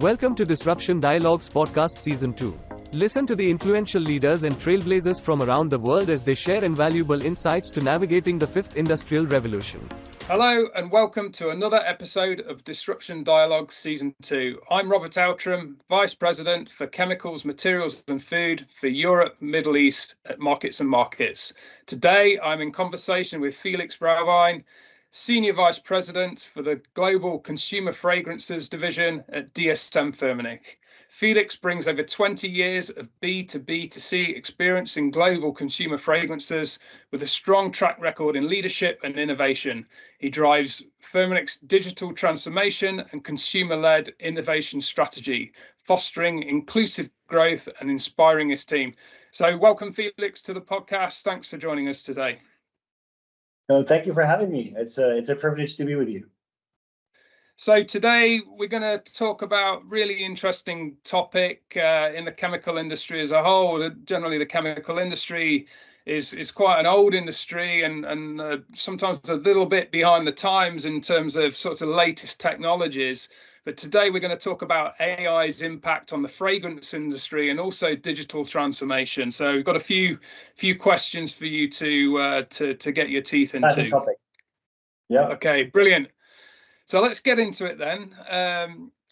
Welcome to Disruption Dialogues Podcast Season 2. Listen to the influential leaders and trailblazers from around the world as they share invaluable insights to navigating the fifth industrial revolution. Hello and welcome to another episode of Disruption Dialogues Season 2. I'm Robert Outram, Vice President for Chemicals, Materials and Food for Europe, Middle East at Markets and Markets. Today I'm in conversation with Felix Frowein, Senior Vice President for the Global Consumer Fragrances Division at dsm-firmenich. Felix brings over 20 years of B2B2C experience in global consumer fragrances with a strong track record in leadership and innovation. He drives Firmenich's digital transformation and consumer-led innovation strategy, fostering inclusive growth and inspiring his team. So welcome, Felix, to the podcast. Thanks for joining us today. Thank you for having me. It's a privilege to be with you. So today we're going to talk about a really interesting topic in the chemical industry as a whole. Generally, the chemical industry is quite an old industry and sometimes a little bit behind the times in terms of sort of latest technologies. But today we're going to talk about AI's impact on the fragrance industry and also digital transformation. So we've got a few questions for you to get your teeth into. Topic. Yeah. Okay, brilliant. So let's get into it then.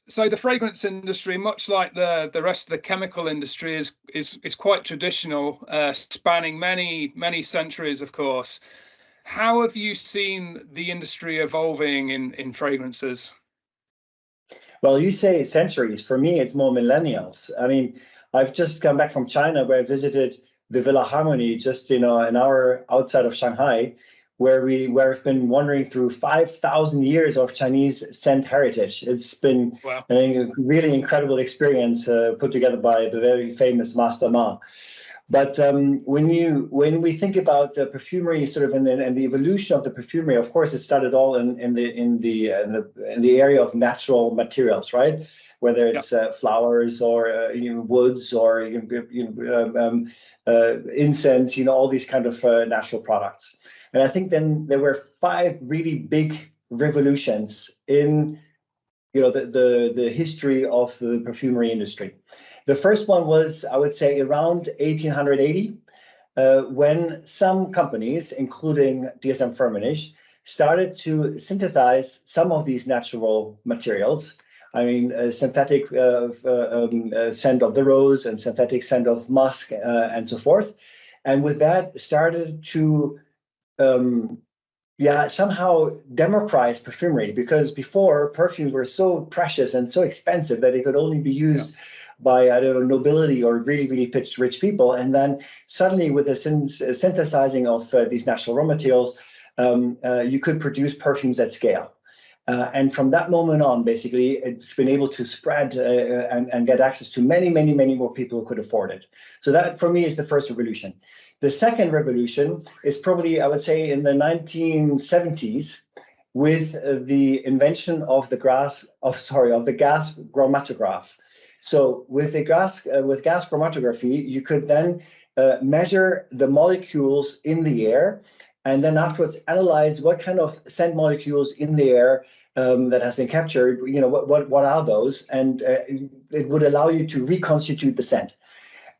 So the fragrance industry, much like the rest of the chemical industry, is quite traditional, spanning many centuries, of course. How have you seen the industry evolving in fragrances? Well, you say centuries. For me, it's more millennials. I mean, I've just come back from China where I visited the Villa Harmony, just an hour outside of Shanghai, where we've been wandering through 5,000 years of Chinese scent heritage. It's been a really incredible experience put together by the very famous Master Ma. But when we think about the perfumery, sort of, and the evolution of the perfumery, of course, it started all in the area of natural materials, right? Whether it's flowers or woods or incense, all these kind of natural products. And I think then there were 5 really big revolutions in the history of the perfumery industry. The first one was, I would say, around 1880, when some companies, including dsm-firmenich, started to synthesize some of these natural materials. I mean, synthetic scent of the rose and synthetic scent of musk and so forth. And with that, started to somehow democratize perfumery, because before perfumes were so precious and so expensive that it could only be used by, nobility or really, really rich people. And then suddenly with the synthesizing of these natural raw materials, you could produce perfumes at scale. And from that moment on, basically, it's been able to spread and get access to many more people who could afford it. So that, for me, is the first revolution. The second revolution is probably, I would say, in the 1970s, with the invention of the gas chromatograph. So with gas chromatography, you could then measure the molecules in the air, and then afterwards analyze what kind of scent molecules in the air that has been captured. What are those? And it would allow you to reconstitute the scent.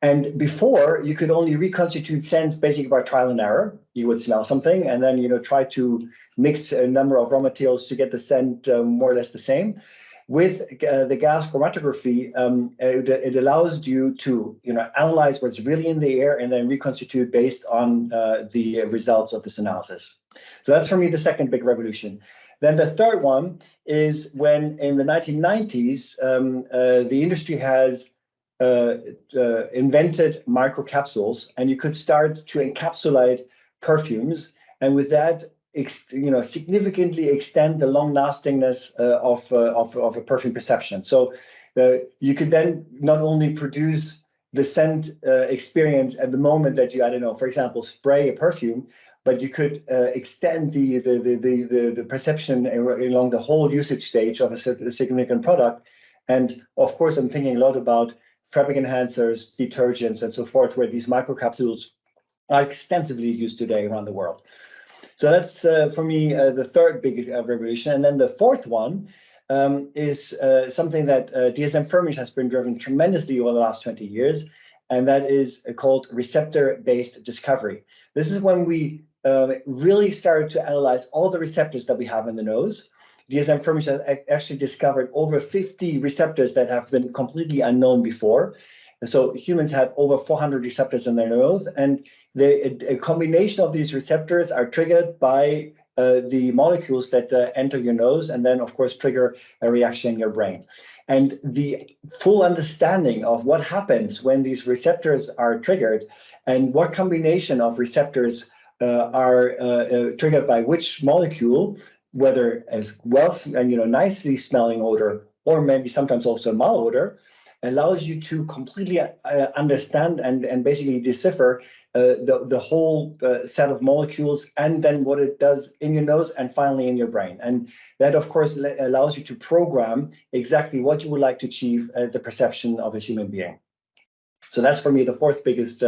And before, you could only reconstitute scents basically by trial and error. You would smell something and then try to mix a number of raw materials to get the scent more or less the same. With the gas chromatography, it allows you to analyze what's really in the air and then reconstitute based on the results of this analysis. So that's, for me, the second big revolution. Then the third one is when in the 1990s, the industry has invented microcapsules, and you could start to encapsulate perfumes, and with that, significantly extend the long lastingness of a perfume perception. So you could then not only produce the scent experience at the moment that you, for example, spray a perfume, but you could extend the perception along the whole usage stage of a significant product. And of course, I'm thinking a lot about fabric enhancers, detergents, and so forth, where these microcapsules are extensively used today around the world. So that's, for me, the third big revolution. And then the fourth one is something that dsm-firmenich has been driven tremendously over the last 20 years, and that is called receptor-based discovery. This is when we really started to analyze all the receptors that we have in the nose. dsm-firmenich has actually discovered over 50 receptors that have been completely unknown before. And so humans have over 400 receptors in their nose, and a combination of these receptors are triggered by the molecules that enter your nose, and then of course trigger a reaction in your brain. And the full understanding of what happens when these receptors are triggered and what combination of receptors are triggered by which molecule, whether as well, nicely smelling odor or maybe sometimes also a malodor, allows you to completely understand and basically decipher the whole set of molecules, and then what it does in your nose and finally in your brain. And that, of course, allows you to program exactly what you would like to achieve the perception of a human being. So that's for me the fourth biggest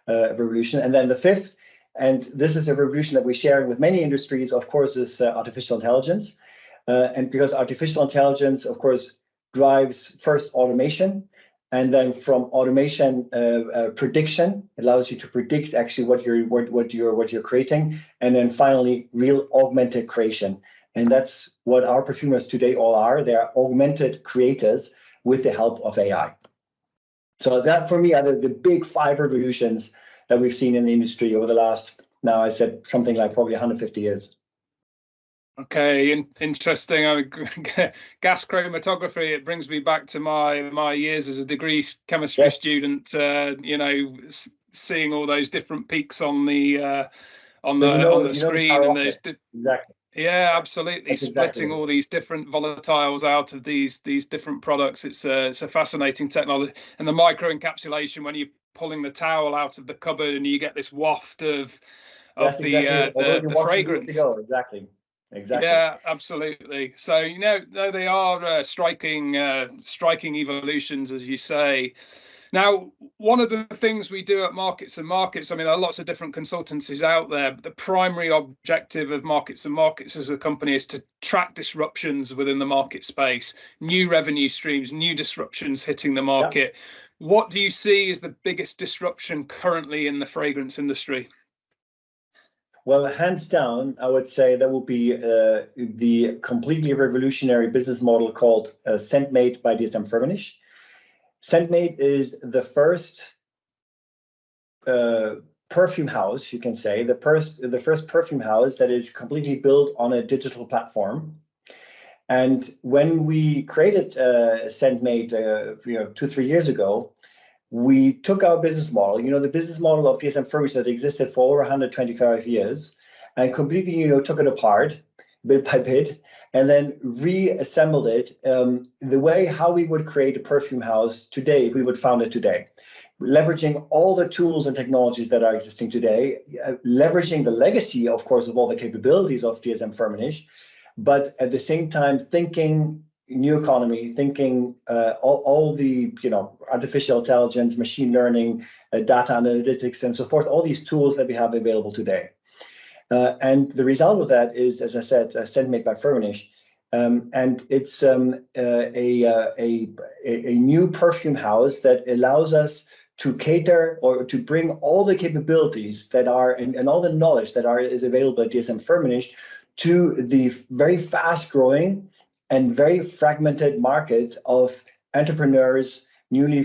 revolution. And then the fifth, and this is a revolution that we share with many industries, of course, is artificial intelligence. And because artificial intelligence, of course, drives first automation, and then from automation, prediction allows you to predict actually what you're creating, and then finally real augmented creation. And that's what our perfumers today all are. They are augmented creators with the help of AI. So that for me are the big five revolutions that we've seen in the industry over the last, now I said something like probably 150 years. Okay, interesting. Gas chromatography, it brings me back to my years as a degree chemistry student. Seeing all those different peaks on the screen, and those exactly. Yeah, absolutely. That's Splitting exactly all these different volatiles out of these different products. It's a fascinating technology. And the micro encapsulation, when you're pulling the towel out of the cupboard and you get this waft of the fragrance. Exactly. Yeah, absolutely. So they are striking evolutions, as you say. Now, one of the things we do at Markets and Markets, I mean, there are lots of different consultancies out there, but the primary objective of Markets and Markets as a company is to track disruptions within the market space, new revenue streams, new disruptions hitting the market. Yeah. What do you see as the biggest disruption currently in the fragrance industry? Well, hands down, I would say that will be the completely revolutionary business model called Scent-Made by dsm-firmenich. Scent-Made is the first perfume house, you can say, the first perfume house that is completely built on a digital platform. And when we created Scent-Made 2-3 years ago, we took our business model, the business model of dsm-firmenich that existed for over 125 years, and completely, took it apart bit by bit, and then reassembled it the way how we would create a perfume house today if we would found it today, leveraging all the tools and technologies that are existing today, leveraging the legacy, of course, of all the capabilities of dsm-firmenich, but at the same time thinking new economy, thinking all the artificial intelligence, machine learning, data analytics, and so forth, all these tools that we have available today. And the result of that is, as I said, Scent-Made by Firmenich, and it's a new perfume house that allows us to cater or to bring all the capabilities that are and all the knowledge that is available at dsm-firmenich to the very fast growing and very fragmented market of entrepreneurs, newly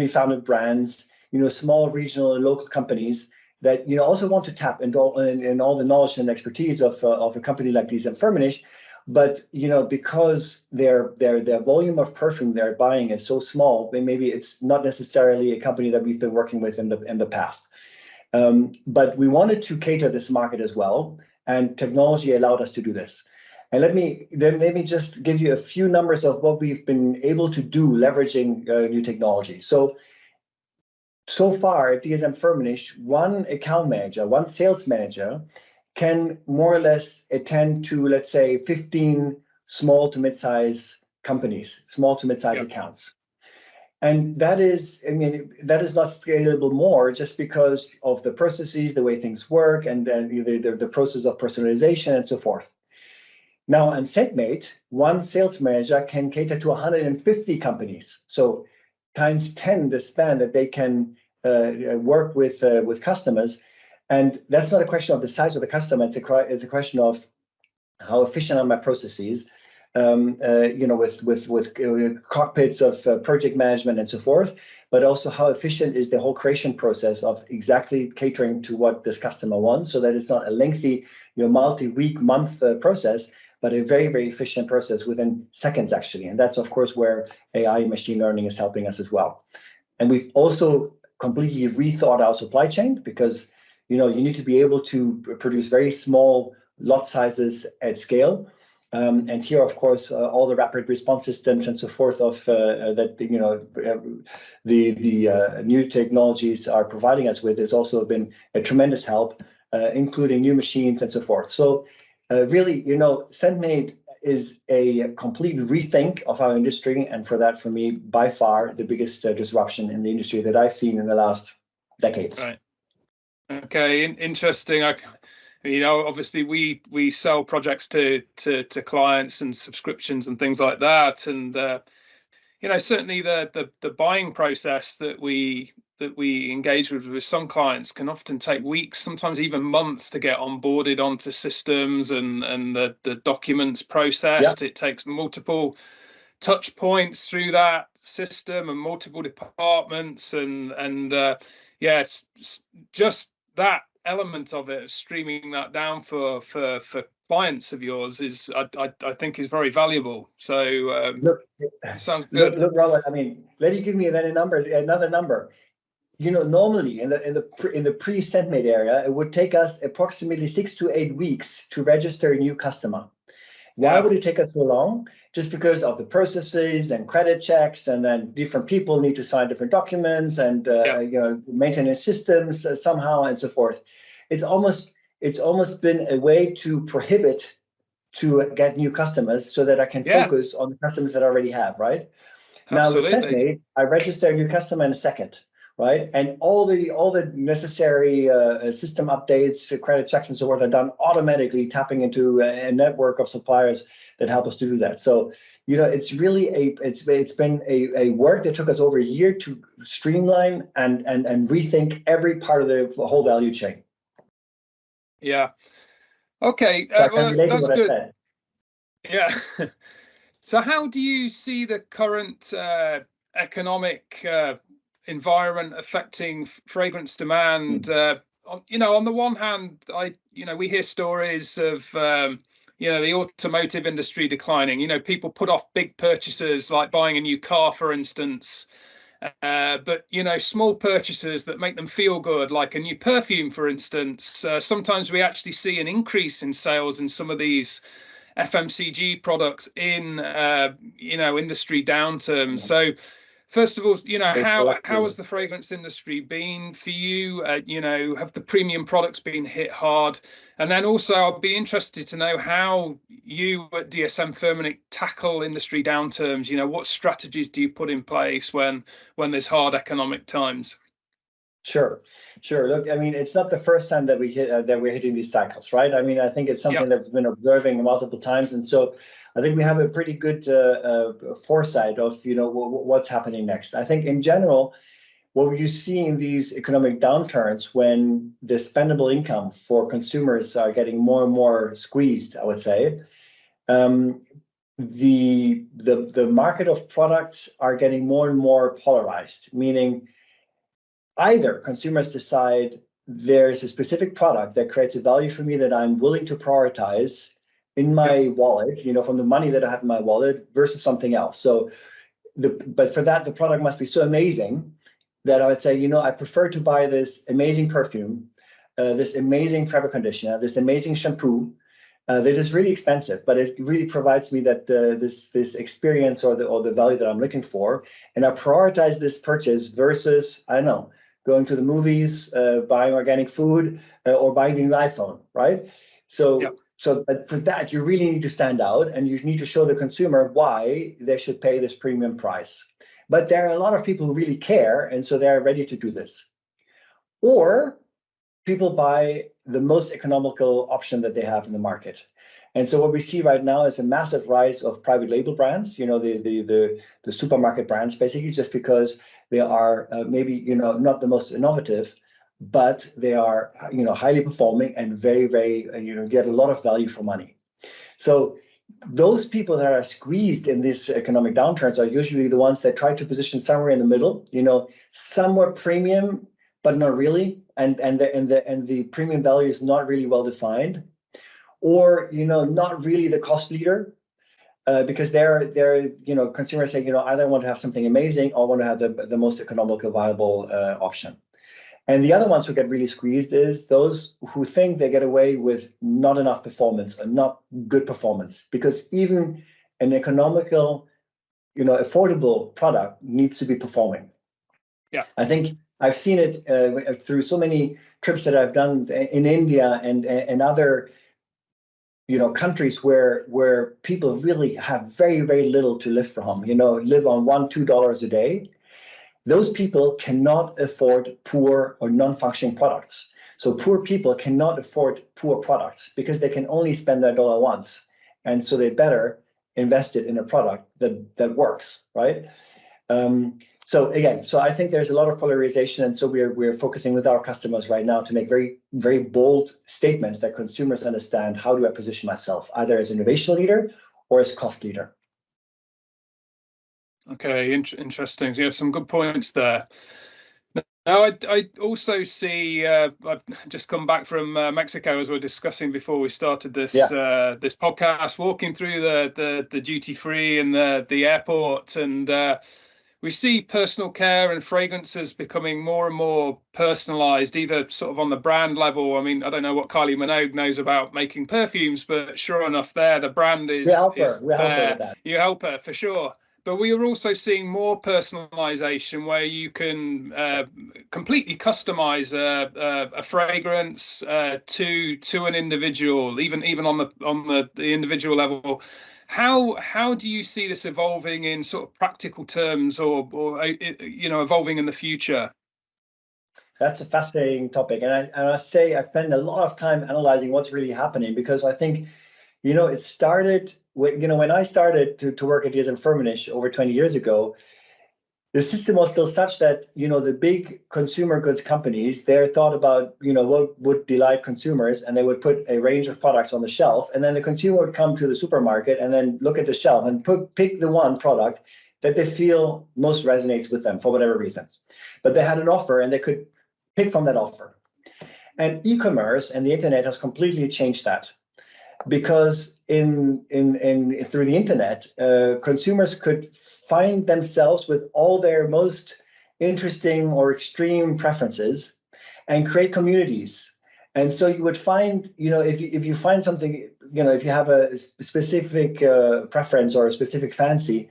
founded brands, small regional and local companies that also want to tap into all the knowledge and expertise of a company like dsm-firmenich, but because their volume of perfume they're buying is so small, maybe it's not necessarily a company that we've been working with in the past. But we wanted to cater this market as well, and technology allowed us to do this. And let me just give you a few numbers of what we've been able to do leveraging new technology. So far at dsm-firmenich, one account manager, one sales manager can more or less attend to, let's say, 15 small to mid-size companies, small to mid-size accounts. And that is not scalable more just because of the processes, the way things work, and then the process of personalization and so forth. Now, on SendMate, one sales manager can cater to 150 companies. So times 10 the span that they can work with customers. And that's not a question of the size of the customer. It's a question of how efficient are my processes, with cockpits of project management and so forth, but also how efficient is the whole creation process of exactly catering to what this customer wants, so that it's not a lengthy, multi-week, month process, but a very, very efficient process within seconds, actually. And that's, of course, where AI and machine learning is helping us as well. And we've also completely rethought our supply chain, because you need to be able to produce very small lot sizes at scale. And here, of course, all the rapid response systems and so forth the new technologies are providing us with has also been a tremendous help, including new machines and so forth. So really, SendMate is a complete rethink of our industry, and for me, by far the biggest disruption in the industry that I've seen in the last decades. Right. Okay. Interesting. Obviously we sell projects to clients and subscriptions and things like that, and certainly the buying process that we engage with some clients can often take weeks, sometimes even months, to get onboarded onto systems and the documents processed. Yeah. It takes multiple touch points through that system and multiple departments, and it's just that element of it, streaming that down for clients of yours, is I think is very valuable. So sounds good. Look, Robert. Let you give me then another number. Normally in the pre-SendMate area, it would take us approximately 6 to 8 weeks to register a new customer. Why would it take us so long? Just because of the processes and credit checks, and then different people need to sign different documents, and maintenance systems somehow and so forth. It's almost been a way to prohibit to get new customers, so that I can focus on the customers that I already have, right? Absolutely. Now with SendMate, I register a new customer in a second, right? And all the necessary system updates, credit checks, and so forth are done automatically, tapping into a network of suppliers that help us to do that. So it's really it's been a work that took us over a year to streamline and rethink every part of the whole value chain. Yeah. Okay. So well, that's good. Yeah. So how do you see the current economic environment affecting fragrance demand? On the one hand, we hear stories of the automotive industry declining. People put off big purchases like buying a new car, for instance. But small purchases that make them feel good, like a new perfume, for instance. Sometimes we actually see an increase in sales in some of these FMCG products in industry downturns. So first of all, how has the fragrance industry been for you? Have the premium products been hit hard? And then also, I'll be interested to know how you at DSM-firmenich tackle industry downturns. What strategies do you put in place when there's hard economic times? Sure. Look, it's not the first time that we're hitting these cycles, right? I think it's something that we've been observing multiple times, and so I think we have a pretty good foresight of what's happening next. I think in general, what you see in these economic downturns, when the spendable income for consumers are getting more and more squeezed, I would say, the market of products are getting more and more polarized, meaning either consumers decide there's a specific product that creates a value for me that I'm willing to prioritize in my wallet, from the money that I have in my wallet, versus something else. So, but for that, the product must be so amazing that I would say, I prefer to buy this amazing perfume, this amazing fabric conditioner, this amazing shampoo, that is really expensive, but it really provides me that this experience or the value that I'm looking for, and I prioritize this purchase versus, I don't know, going to the movies, buying organic food, or buying the new iPhone, right? So but for that, you really need to stand out, and you need to show the consumer why they should pay this premium price. But there are a lot of people who really care, and so they're ready to do this. Or people buy the most economical option that they have in the market. And so what we see right now is a massive rise of private label brands, the supermarket brands, basically, just because they are maybe, not the most innovative, but they are, highly performing and very, very, get a lot of value for money. So those people that are squeezed in these economic downturns are usually the ones that try to position somewhere in the middle, somewhat premium, but not really, and the premium value is not really well defined, or not really the cost leader, because they're consumers say, either want to have something amazing or want to have the most economical viable option. And the other ones who get really squeezed is those who think they get away with not enough performance or not good performance, because even an economical, affordable product needs to be performing. Yeah, I think I've seen it through so many trips that I've done in India and other countries where people really have very, very little to live from, live on $1-2 a day. Those people cannot afford poor or non-functioning products. So poor people cannot afford poor products because they can only spend their dollar once. And so they better invest it in a product that works, right? So I think there's a lot of polarization. And so we're focusing with our customers right now to make very, very bold statements that consumers understand, how do I position myself, either as innovation leader or as cost leader. Okay, interesting. So you have some good points there. Now, I also see, I've just come back from Mexico, as we were discussing before we started this this podcast, walking through the duty free and the airport, and we see personal care and fragrances becoming more and more personalized, either sort of on the brand level. I mean, I don't know what Kylie Minogue knows about making perfumes, but sure enough, the brand is we help her there. with that. You help her for sure. But we are also seeing more personalization, where you can completely customize a fragrance to an individual, even on the individual level. How do you see this evolving in sort of practical terms, or evolving in the future? That's a fascinating topic, and I say I spend a lot of time analyzing what's really happening, because I think it started when I started to work at dsm-firmenich over 20 years ago. The system was still such that the big consumer goods companies, they thought about what would delight consumers, and they would put a range of products on the shelf, and then the consumer would come to the supermarket and then look at the shelf and pick the one product that they feel most resonates with them for whatever reasons. But they had an offer and they could pick from that offer. And e-commerce and the internet has completely changed that, because through the internet, consumers could find themselves with all their most interesting or extreme preferences and create communities. And so you would find, if you find something, if you have a specific preference or a specific fancy,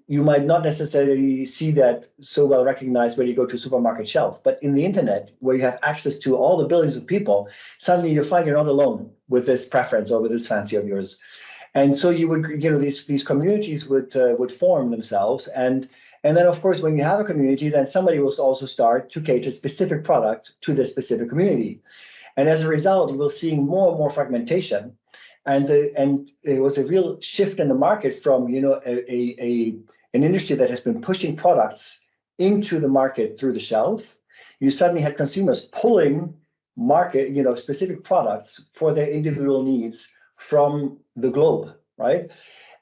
you might not necessarily see that so well recognized when you go to a supermarket shelf. But in the internet, where you have access to all the billions of people, suddenly you find you're not alone with this preference or with this fancy of yours. And so you would, these communities would form themselves. And then, of course, when you have a community, then somebody will also start to cater a specific product to this specific community. And as a result, you will see more and more fragmentation. And there was a real shift in the market from, an industry that has been pushing products into the market through the shelf. You suddenly had consumers pulling specific products for their individual needs from the globe, right?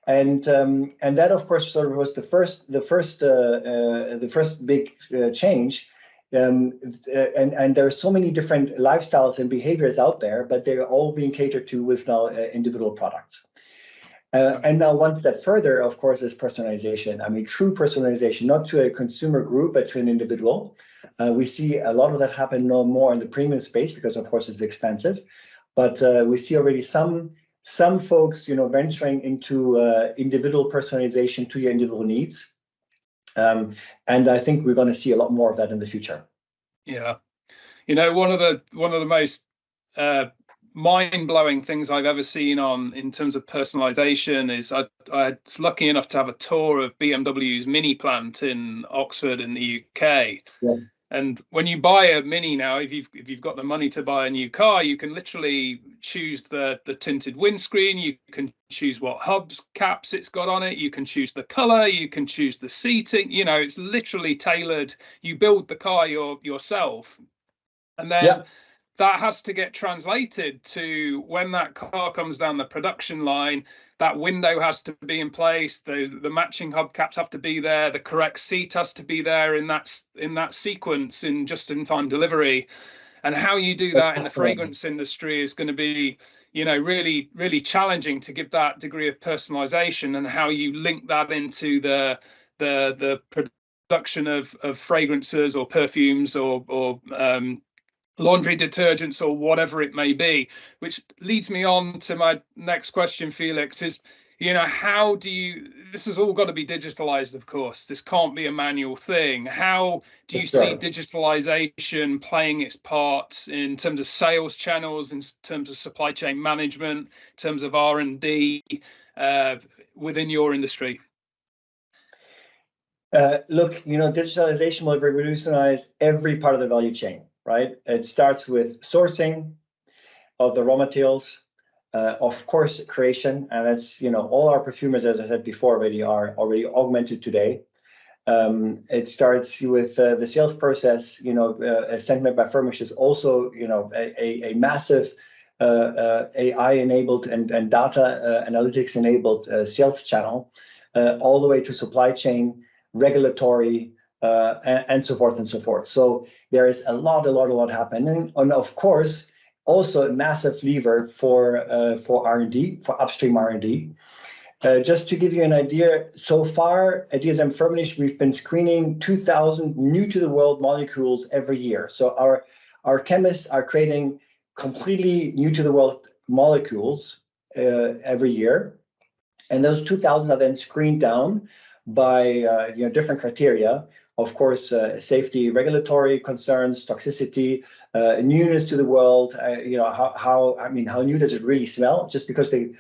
And that, of course, sort of was the first big change. And there are so many different lifestyles and behaviors out there, but they're all being catered to with now individual products. And now one step further, of course, is personalization. I mean, true personalization, not to a consumer group, but to an individual. We see a lot of that happen no more in the premium space because, of course, it's expensive. But we see already some folks, venturing into individual personalization to your individual needs. And I think we're going to see a lot more of that in the future. Yeah, one of the most mind-blowing things I've ever seen in terms of personalization is I was lucky enough to have a tour of BMW's mini plant in Oxford in the UK. Yeah. And when you buy a Mini now, if you've got the money to buy a new car, you can literally choose the tinted windscreen. You can choose what hubs caps it's got on it. You can choose the color. You can choose the seating. You know, it's literally tailored. You build the car yourself, and then that has to get translated to when that car comes down the production line. That window has to be in place. The matching hubcaps have to be there. The correct seat has to be there in that sequence in just-in-time delivery. And how you do that in the fragrance industry is going to be, you know, really, really challenging to give that degree of personalization, and how you link that into the production of fragrances or perfumes or laundry detergents or whatever it may be. Which leads me on to my next question, Felix, is, you know, how do you, this has all got to be digitalized, of course. This can't be a manual thing. How do you see digitalization playing its part in terms of sales channels, in terms of supply chain management, in terms of R&D within your industry? Look, you know, digitalization will revolutionize every part of the value chain. Right? It starts with sourcing of the raw materials, of course, creation, and that's, you know, all our perfumers, as I said before, are already augmented today. It starts with the sales process. You know, Scent by Firmenich is also, you know, a massive AI-enabled and data analytics-enabled sales channel, all the way to supply chain, regulatory, and so forth and so forth. So there is a lot happening, and of course also a massive lever for R&D, for upstream R&D. Just to give you an idea, so far at dsm-firmenich we've been screening 2,000 new to the world molecules every year. So our chemists are creating completely new to the world molecules every year, and those 2,000 are then screened down by you know, different criteria. Of course, safety, regulatory concerns, toxicity, newness to the world. You know, how new does it really smell? Just because the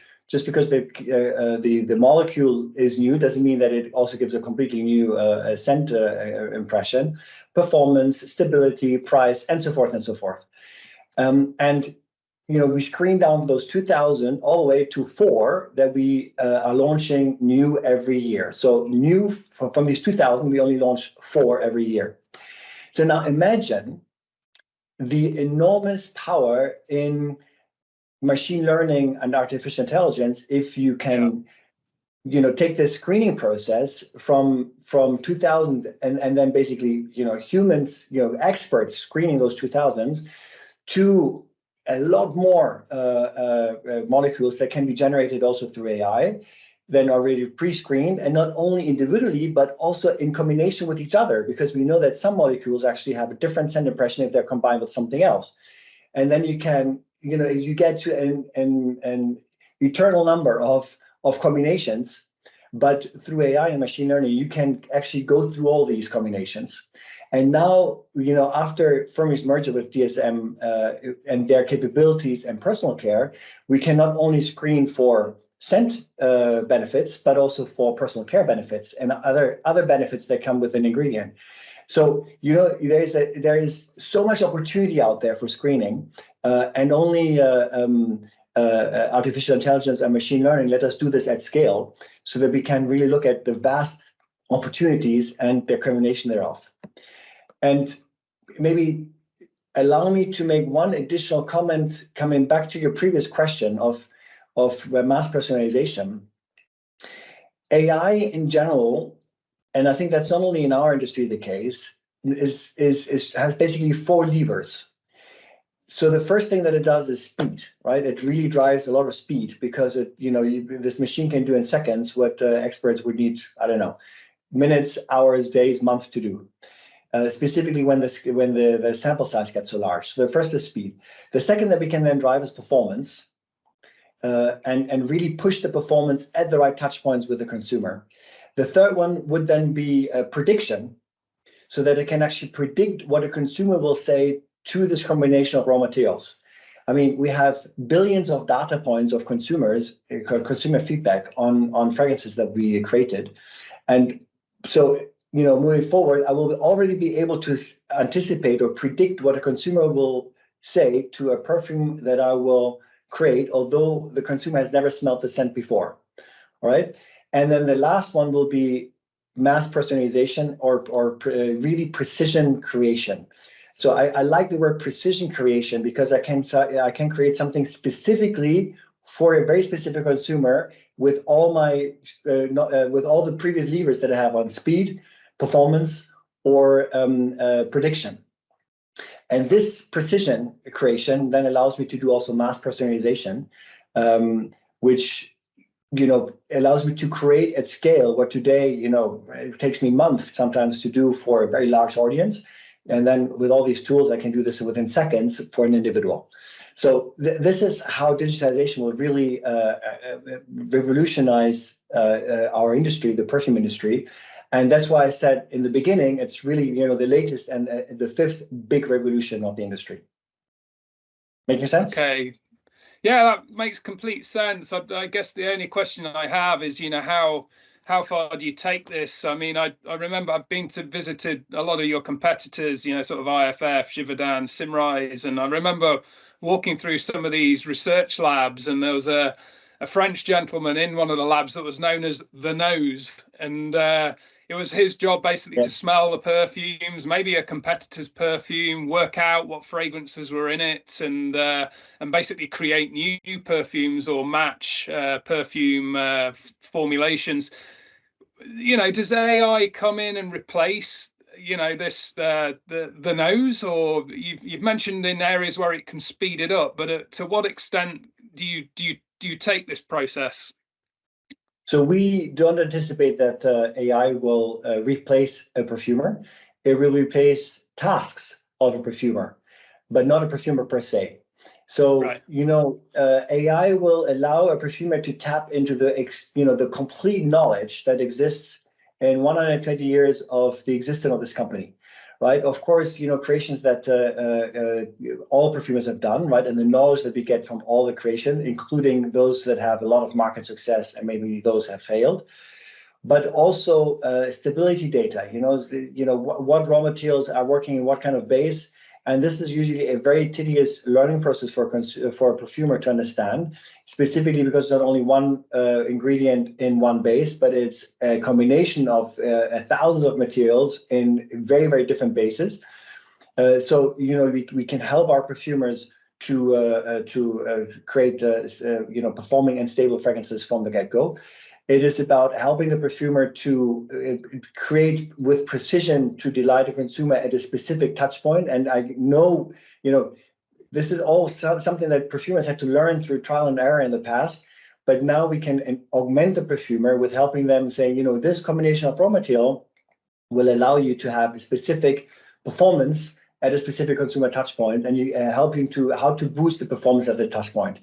molecule is new doesn't mean that it also gives a completely new scent impression. Performance, stability, price, and so forth and so forth. And you know, we screen down those 2,000 all the way to 4 that we are launching new every year. So new from these 2,000, we only launch 4 every year. So now imagine the enormous power in machine learning and artificial intelligence if you can, you know, take this screening process from 2,000 and then basically, you know, humans, you know, experts screening those 2,000s to a lot more molecules that can be generated also through AI, then already pre-screened, and not only individually, but also in combination with each other, because we know that some molecules actually have a different scent impression if they're combined with something else. And then you can, you know, you get to an eternal number of combinations, but through AI and machine learning, you can actually go through all these combinations. And now, you know, after Firmenich's merger with DSM and their capabilities and personal care, we can not only screen for scent benefits, but also for personal care benefits and other benefits that come with an ingredient. So, you know, there is so much opportunity out there for screening, and only artificial intelligence and machine learning let us do this at scale, so that we can really look at the vast opportunities and the combination thereof. And maybe allow me to make one additional comment coming back to your previous question of mass personalization. AI in general, and I think that's not only in our industry the case, has basically 4 levers. So the first thing that it does is speed, right? It really drives a lot of speed, because it, you know, this machine can do in seconds what experts would need, I don't know, minutes, hours, days, months to do. Specifically when the sample size gets so large. So the first is speed. The second that we can then drive is performance, and really push the performance at the right touch points with the consumer. The third one would then be prediction, so that it can actually predict what a consumer will say to this combination of raw materials. I mean, we have billions of data points of consumer feedback on fragrances that we created. And so moving forward, I will already be able to anticipate or predict what a consumer will say to a perfume that I will create, although the consumer has never smelled the scent before. All right. And then the last one will be mass personalization or really precision creation. So I like the word precision creation because I can create something specifically for a very specific consumer with all my with all the previous levers that I have on speed, performance, or prediction. And this precision creation then allows me to do also mass personalization, which allows me to create at scale what today, it takes me months sometimes to do for a very large audience. And then with all these tools, I can do this within seconds for an individual. So this is how digitalization will really revolutionize our industry, the perfume industry. And that's why I said in the beginning, it's really, the latest and the fifth big revolution of the industry. Making sense? Okay. Yeah, that makes complete sense. I guess the only question I have is, how far do you take this? I mean, I remember I've been to visited a lot of your competitors, sort of IFF, Givaudan, Simrise, and I remember walking through some of these research labs, and there was a French gentleman in one of the labs that was known as the Nose, and it was his job basically to smell the perfumes, maybe a competitor's perfume, work out what fragrances were in it, and basically create new perfumes or match perfume formulations. Does AI come in and replace this the Nose, or you've mentioned in areas where it can speed it up, but to what extent do you take this process? So we don't anticipate that AI will replace a perfumer. It will replace tasks of a perfumer, but not a perfumer per se. So, right. AI will allow a perfumer to tap into the complete knowledge that exists in 120 years of the existence of this company, right? Of course, creations that all perfumers have done, right? And the knowledge that we get from all the creation, including those that have a lot of market success and maybe those have failed, but also stability data, what raw materials are working in what kind of base. And this is usually a very tedious learning process for a perfumer to understand, specifically because not only one ingredient in one base, but it's a combination of thousands of materials in very, very different bases. So we can help our perfumers to create performing and stable fragrances from the get-go. It is about helping the perfumer to create with precision to delight a consumer at a specific touch point. And I know, this is all something that perfumers had to learn through trial and error in the past. But now we can augment the perfumer with helping them say, this combination of raw material will allow you to have a specific performance at a specific consumer touch point, and you help you to how to boost the performance at the touch point.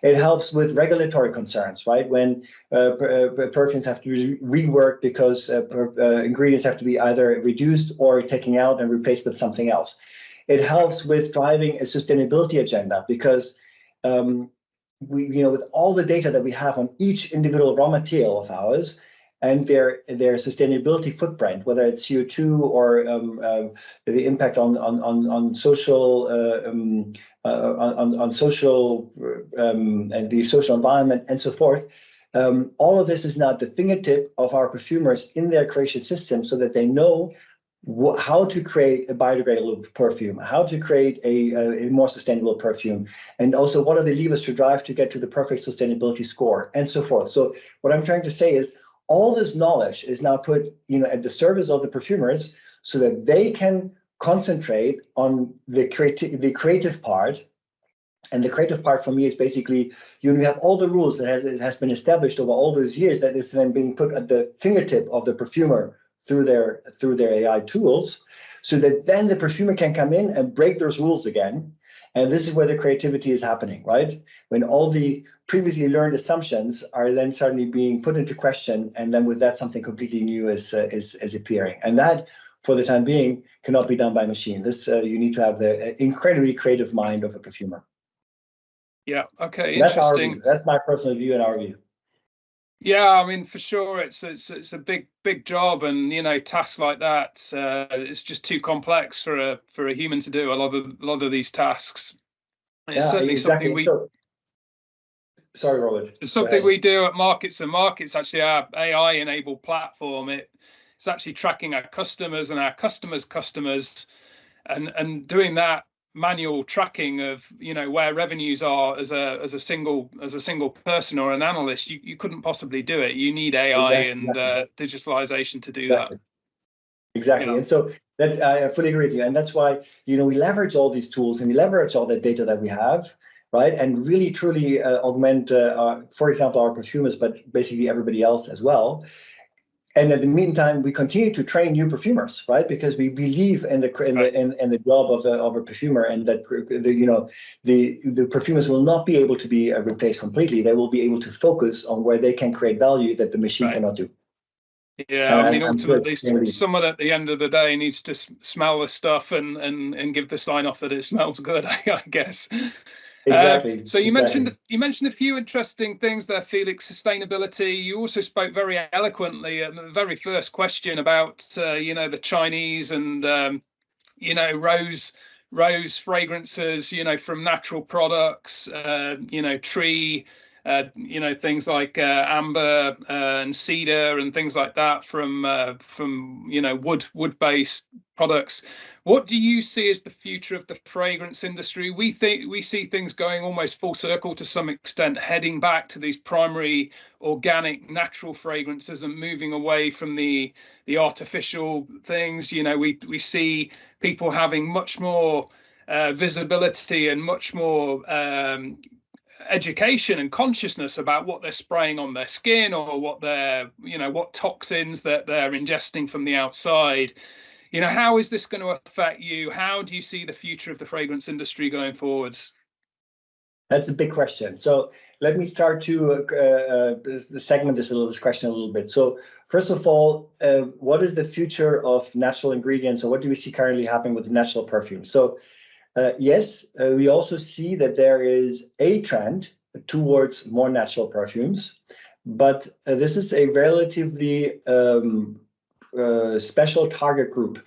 It helps with regulatory concerns, right? When perfumes have to be reworked because ingredients have to be either reduced or taken out and replaced with something else. It helps with driving a sustainability agenda because with all the data that we have on each individual raw material of ours and their sustainability footprint, whether it's CO2 or the impact on social on social and the social environment and so forth. All of this is now at the fingertip of our perfumers in their creation system, so that they know how to create a biodegradable perfume, how to create a more sustainable perfume, and also what are the levers to drive to get to the perfect sustainability score, and so forth. So what I'm trying to say is all this knowledge is now put at the service of the perfumers so that they can concentrate on the creative part. And the creative part for me is basically, you have all the rules that has been established over all those years that is then being put at the fingertip of the perfumer through their AI tools, so that then the perfumer can come in and break those rules again. And this is where the creativity is happening, right? When all the previously learned assumptions are then suddenly being put into question, and then with that something completely new is appearing. And that, for the time being, cannot be done by machine. This you need to have the incredibly creative mind of a perfumer. Yeah. Okay. That's interesting. our view. That's my personal view and our view. Yeah, I mean, for sure, it's a big job, and tasks like that, it's just too complex for a human to do a lot of these tasks. And it's Yeah, certainly something exactly. So, sorry, Robert. it's Go something ahead. we do at Markets and Markets. Actually, our AI-enabled platform, it's actually tracking our customers and our customers' customers, and doing that manual tracking of where revenues are as a single person or an analyst. You couldn't possibly do it. You need AI and Exactly. digitalization to do that. Exactly. Exactly. Yeah. And so that I fully agree with you. And that's why, we leverage all these tools and we leverage all the data that we have, right? And really truly augment, for example, our perfumers, but basically everybody else as well. And in the meantime, we continue to train new perfumers, right? Because we believe in the job of a perfumer, and that the perfumers will not be able to be replaced completely. They will be able to focus on where they can create value that the machine cannot do. Yeah, And I mean, I'm sure ultimately, someone at the end of the day needs to smell the stuff and give the sign off that it smells good, I guess. exactly. So you mentioned a few interesting things there, Felix. Sustainability. You also spoke very eloquently at the very first question about the Chinese and rose fragrances, from natural products, tree, things like amber and cedar and things like that from wood-based products. What do you see as the future of the fragrance industry? We see things going almost full circle to some extent, heading back to these primary organic natural fragrances and moving away from the artificial things. We see people having much more visibility and much more education and consciousness about what they're spraying on their skin, or what toxins that they're ingesting from the outside. How is this going to affect you? How do you see the future of the fragrance industry going forwards? That's a big question. So let me start to segment this question a little bit. So first of all, what is the future of natural ingredients, or what do we see currently happening with natural perfume? So yes, we also see that there is a trend towards more natural perfumes, but this is a relatively special target group.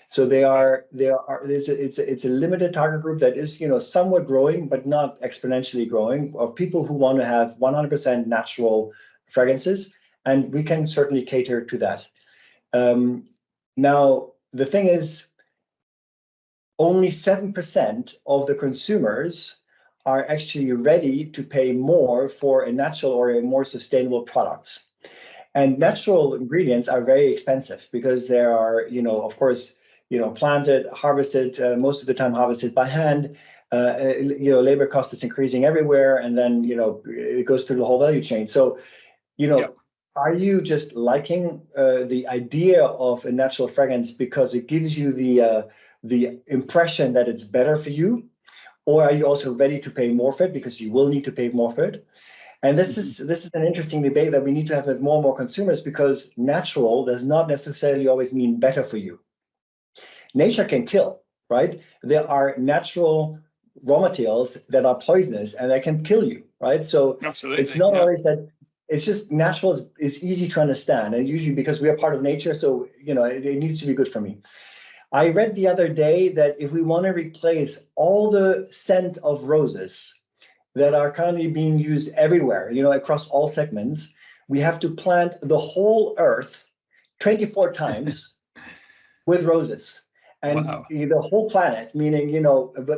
So it's a limited target group that is somewhat growing, but not exponentially growing, of people who want to have 100% natural fragrances, and we can certainly cater to that. Now the thing is, only 7% of the consumers are actually ready to pay more for a natural or a more sustainable products. And natural ingredients are very expensive because they are, of course, planted, harvested, most of the time harvested by hand. Labor cost is increasing everywhere, and then it goes through the whole value chain. So, are you just liking the idea of a natural fragrance because it gives you the impression that it's better for you, or are you also ready to pay more for it because you will need to pay more for it? And this is an interesting debate that we need to have with more and more consumers, because natural does not necessarily always mean better for you. Nature can kill, right? There are natural raw materials that are poisonous and that can kill you, right? So absolutely, it's not always that. It's just natural is easy to understand, and usually because we are part of nature, so it needs to be good for me. I read the other day that if we want to replace all the scent of roses that are currently being used everywhere, across all segments, we have to plant the whole earth 24 times with roses. And wow. The whole planet, meaning,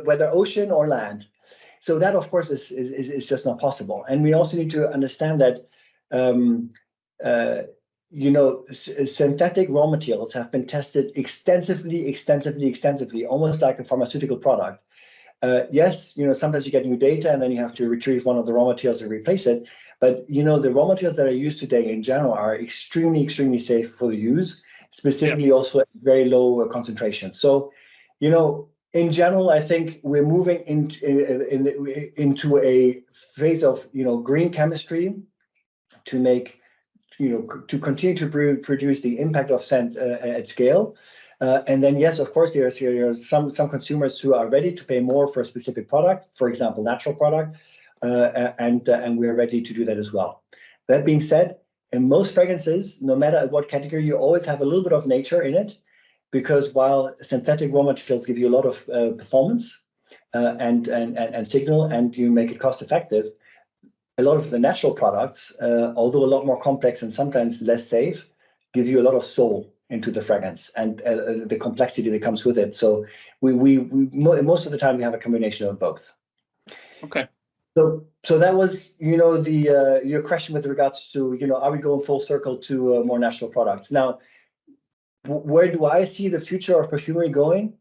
whether ocean or land. So that, of course, is just not possible. And we also need to understand that, synthetic raw materials have been tested extensively, almost like a pharmaceutical product. Yes, sometimes you get new data and then you have to retrieve one of the raw materials to replace it. But, the raw materials that are used today in general are extremely safe for the use, specifically also at very low concentration. So, in general, I think we're moving into a phase of, green chemistry to make, to continue to produce the impact of scent at scale. And then, yes, of course, there are some consumers who are ready to pay more for a specific product, for example, natural product, and we are ready to do that as well. That being said, in most fragrances, no matter what category, you always have a little bit of nature in it, because while synthetic raw materials give you a lot of performance and signal, and you make it cost effective, a lot of the natural products, although a lot more complex and sometimes less safe, give you a lot of soul into the fragrance and the complexity that comes with it. So we most of the time we have a combination of both. Okay. So that was, the your question with regards to, are we going full circle to more natural products? Now, where do I see the future of perfumery going?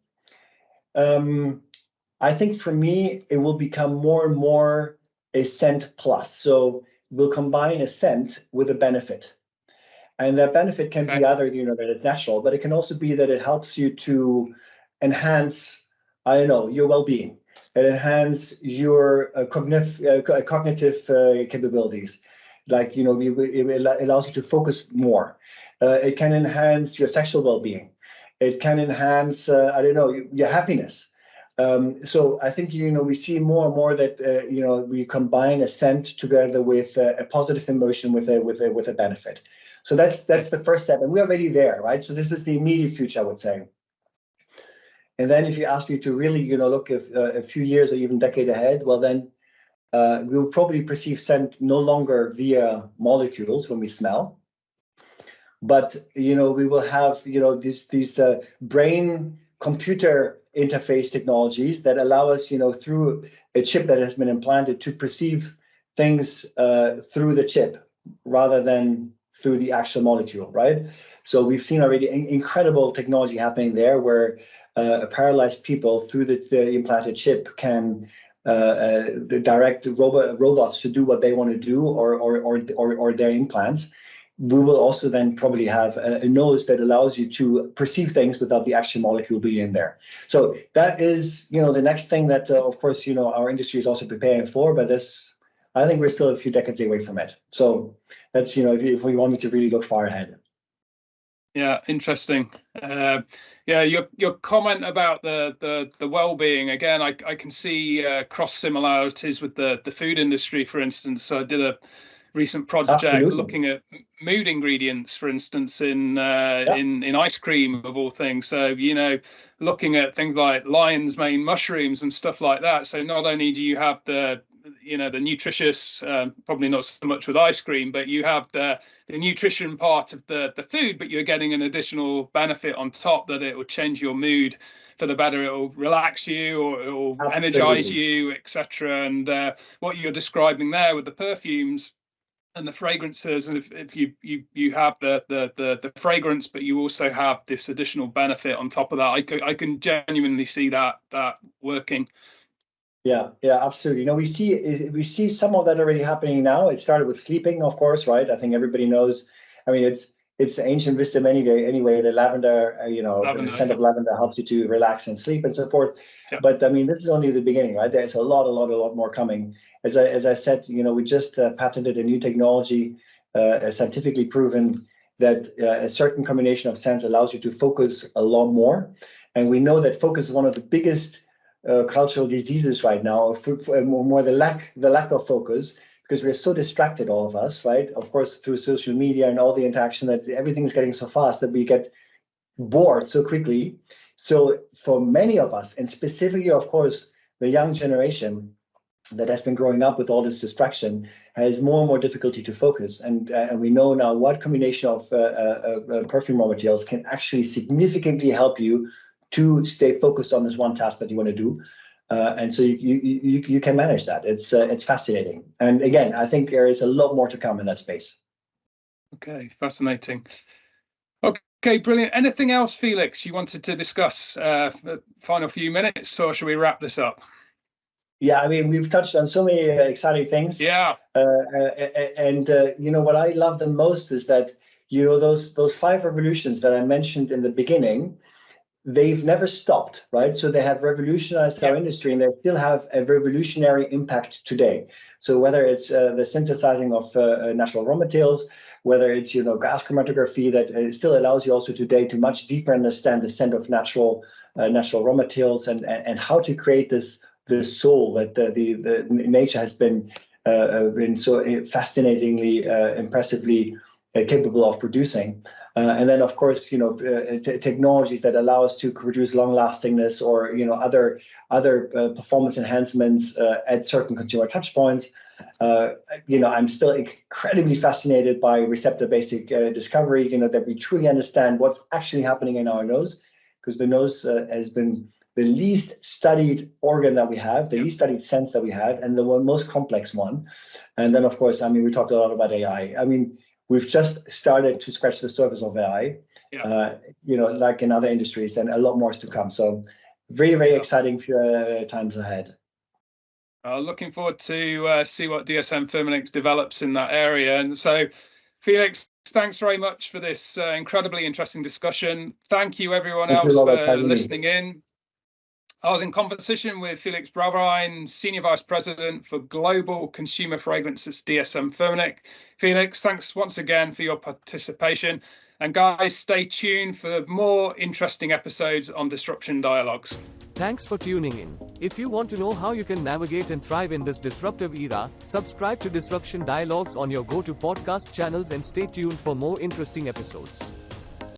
I think for me, it will become more and more a scent plus. So we'll combine a scent with a benefit. And that benefit can be either, that it's natural, but it can also be that it helps you to enhance, your well-being. It enhance your cognitive capabilities. Like, it allows you to focus more. It can enhance your sexual well-being. It can enhance, your happiness. So I think, we see more and more that, we combine a scent together with a positive emotion with a benefit. So that's the first step, and we're already there, right? So this is the immediate future, I would say. And then if you ask me to really, look a few years or even decade ahead, well, then we will probably perceive scent no longer via molecules when we smell, but, we will have, these brain computer interface technologies that allow us, through a chip that has been implanted, to perceive things through the chip rather than through the actual molecule, right? So we've seen already incredible technology happening there, where paralyzed people through the implanted chip can direct robots to do what they want to do, or their implants. We will also then probably have a nose that allows you to perceive things without the actual molecule being in there. So that is, the next thing that, of course, our industry is also preparing for, but I think we're still a few decades away from it. So that's, if we wanted to really look far ahead. Yeah, interesting. Your comment about the well-being, again, I can see cross similarities with the food industry, for instance. So I did a recent project looking at mood ingredients, for instance, in ice cream, of all things. So, looking at things like lion's mane mushrooms and stuff like that. So not only do you have the nutritious, probably not so much with ice cream, but you have the nutrition part of the food, but you're getting an additional benefit on top, that it will change your mood for the better. It will relax you, or it will energize you, etc. And what you're describing there with the perfumes and the fragrances, and if you have the fragrance, but you also have this additional benefit on top of that, I can genuinely see that working. Yeah, absolutely. We see some of that already happening now. It started with sleeping, of course, right? I think everybody knows. I mean, it's ancient wisdom anyway. The lavender, the scent of lavender helps you to relax and sleep and so forth. Yeah. But I mean, this is only the beginning, right? There's a lot more coming. As I said, we just patented a new technology, scientifically proven, that a certain combination of scents allows you to focus a lot more. And we know that focus is one of the biggest cultural diseases right now, more the lack of focus, because we're so distracted, all of us, right? Of course, through social media and all the interaction, that everything's getting so fast that we get bored so quickly. So for many of us, and specifically, of course, the young generation that has been growing up with all this distraction, has more and more difficulty to focus. And we know now what combination of perfume raw materials can actually significantly help you to stay focused on this one task that you want to do, and so you can manage that. It's fascinating, and again, I think there is a lot more to come in that space. Okay, fascinating. Okay, brilliant. Anything else, Felix, you wanted to discuss? Final few minutes, or should we wrap this up? Yeah, I mean, we've touched on so many exciting things. Yeah. And what I love the most is that those 5 revolutions that I mentioned in the beginning, they've never stopped, right? So they have revolutionized our industry, and they still have a revolutionary impact today. So whether it's the synthesizing of natural raw materials, whether it's gas chromatography that still allows you also today to much deeper understand the scent of natural raw materials, and how to create this soul that the nature has been so fascinatingly, impressively capable of producing. And then, of course, technologies that allow us to produce long lastingness or other performance enhancements at certain consumer touch points. I'm still incredibly fascinated by receptor basic discovery. That we truly understand what's actually happening in our nose, because the nose has been the least studied organ that we have, the least studied sense that we have, and the most complex one. And then, of course, we talked a lot about AI. We've just started to scratch the surface of AI, like in other industries, and a lot more is to come. So very, very exciting times ahead. Looking forward to see what dsm-firmenich develops in that area. And so, Felix, thanks very much for this incredibly interesting discussion. Thank you, everyone else, for listening in. I was in conversation with Felix Frowein, Senior Vice President for Global Consumer Fragrances, dsm-firmenich. Felix, thanks once again for your participation. And guys, stay tuned for more interesting episodes on Disruption Dialogues. Thanks for tuning in. If you want to know how you can navigate and thrive in this disruptive era, subscribe to Disruption Dialogues on your go-to podcast channels and stay tuned for more interesting episodes.